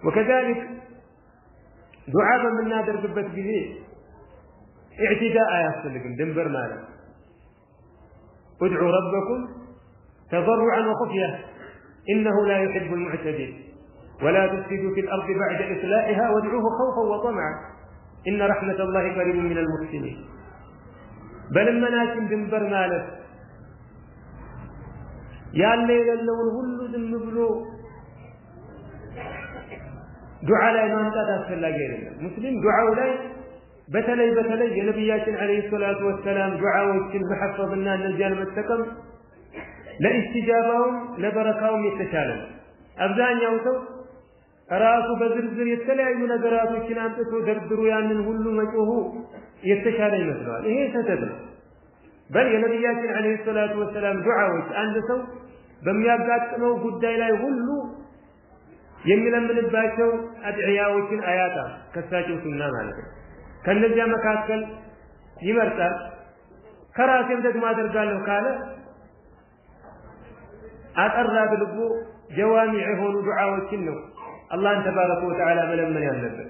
وكذلك دعاء من نادر قبت به اعتداء يستلقن دنبر مالا ادعوا ربكم تضرعا وخفية إنه لا يحب المعتدين ولا تفسدوا في الأرض بعد إصلاحها وادعوه خوفا وطمعا إن رحمة الله قريب من المحسنين بل المناسم دنبر مالا يا الليل اللون هلو دنبلو دعاء لا يمانتات أسفل مسلم دعاء لا بتلي يا نبياتنا عليه الصلاة والسلام دعاء ويتم حفظنا النجال متكم لا استجابهم لبركاهم يتشالم أبزان يوتو راسو بزرزر يتلعي من نظراتو كنامتو دردروا يعني هلو مجوه يتشالي مثلا إيه ستدر بل يا نبياتنا عليه الصلاة والسلام دعاء ويتأندسوا بميابقات نو قد لا يهلو የሚለምንባቸው አድዒያዎችን አያታ ከሳቸው ሱና ማለት ነው ከነዚያ መካከል ይመርጣል ከራሴም ደግሞ አደርጋለሁ ካለ አጠራ አድርጎ ጀዋሚዕ የሆኑ ዱዓዎችን ነው አላህን ተባረከ ወተዓላ መለመን ያለበት